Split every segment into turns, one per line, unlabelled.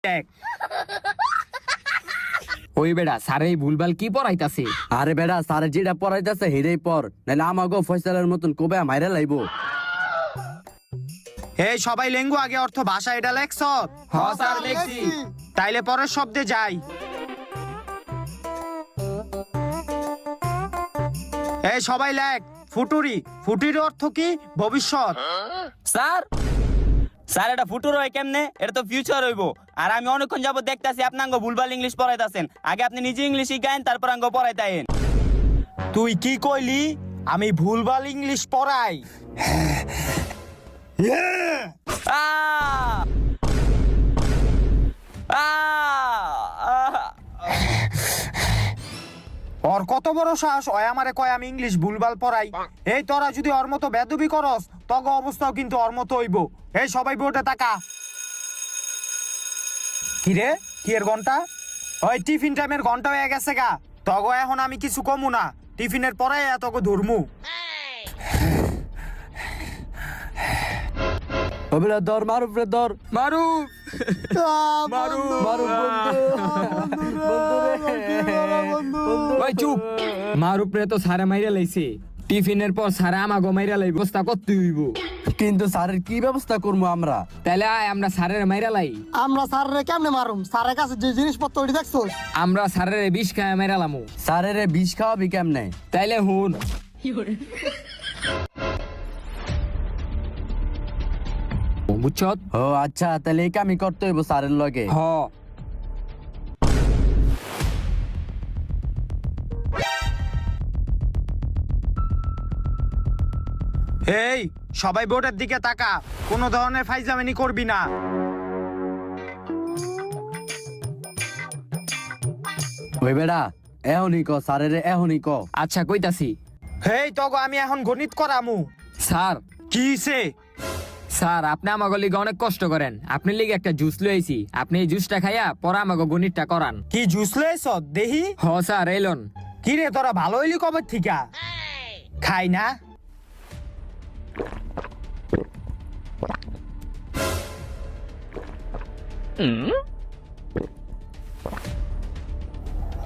দেখ
ওই বেড়া স্যারে ভুলভাল কি পড়াইতাছে?
আরে বেড়া স্যার যেটা পড়াইতেছে হেরেই পর, নাহলে আমাকেও ফয়সালের মতন কবে মাইরা লাইবো।
এই সবাই লেঙ্গু আগে অর্থ ভাষা এটা লেখছ?
হ স্যার দেখছি।
তাইলে পরের শব্দে যাই। এই সবাই লেখ ফুটুরি। ফুটির অর্থ কি? ভবিষ্যৎ।
স্যার স্যার এটা ফুটুর হয় কেমনে? এটা তো ফিউচার হইবো। আর আমি অনেকক্ষণ যাবত দেখতাছি আপনি আঙ্গ ভুলভাল ইংলিশ পড়াইতাছেন। আগে আপনি নিজে ইংলিশ শিখাইন, তারপর আঙ্গ পড়াইতাইন।
তুই কি কইলি? আমি ভুলভাল ইংলিশ পড়াই?
আহ! আহ!
ওর কত বড় সাহস, ওই আমারে কয় আমি ইংলিশ ভুলভাল পড়াই। এই তোরা যদি ওর মতো বেদবি করস, তগ অবস্থাও কিন্তু ওর মতো হইব। এই সবাই বোর্ডে তাকা। কিরে কি এর ঘন্টা? ওই টিফিন টাইমের ঘন্টা হয়ে গেছে গা। তগ এখন আমি কিছু কমু না, টিফিনের পরে এতগো ধরমু।
ও বেড়া দর মারুফ রে দর
মারুফ
মারুফ মারুফ
ওই চুপ। মারুফ রে তো সারা মাইরা লাইছে। টিফিনের পর সারা আমাগো মাইরা লাই, ব্যবস্থা করতে হইব।
কিন্তু স্যারের কি ব্যবস্থা করবো আমরা?
তাহলে আয় আমরা সারের মাইরা লাই।
আমরা স্যারের কেমনে মারুম? স্যারের কাছে যে জিনিসপত্র ওটি দেখছো?
আমরা সারের বিষ খায় মাইরা লামু।
স্যারের বিষ খাওয়াবি কেমনে?
তাইলে হুন, বুঝছত?
ও আচ্ছা, তাহলে এই কামই করতে হইব স্যারের লগে।
হ
এই সবাই বোর্ডের দিকে তাকা, কোনো ধরনের ফাইজলামি করবি না।
ওই বেড়া এখনই ক স্যারের, এখনই ক।
আচ্ছা কইতাছি।
হেই তগো আমি এখন গণিত করামু।
স্যার
কি হইছে?
স্যার আপনি আমাকে লিগে অনেক কষ্ট করেন। আপনি লিগে একটা জুস লইছি, আপনি এই জুসটা খাইয়া পরে আমাকে গণিতটা করান।
কি জুস লইছ দেহি?
হ স্যার এলন।
কি রে তোরা ভালো হইলি কবে থিকা? খাই না।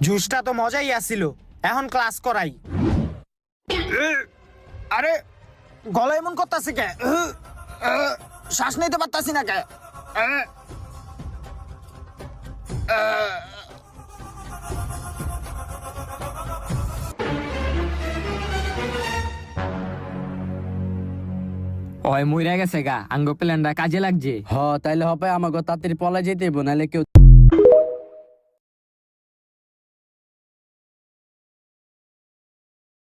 জুসটা তো মজাই আসছিল, এখন ক্লাস করাই। আরে গলা এমন করতেছে কে? শ্বাস নিতে পারতাছি না কে?
ওই মইরা গেছে গা, আঙ্গ প্ল্যানটা কাজে লাগছে।
হ তাইলে হবে আমাকে তাড়াতাড়ি পলা যেতে হইব, নাহলে কেউ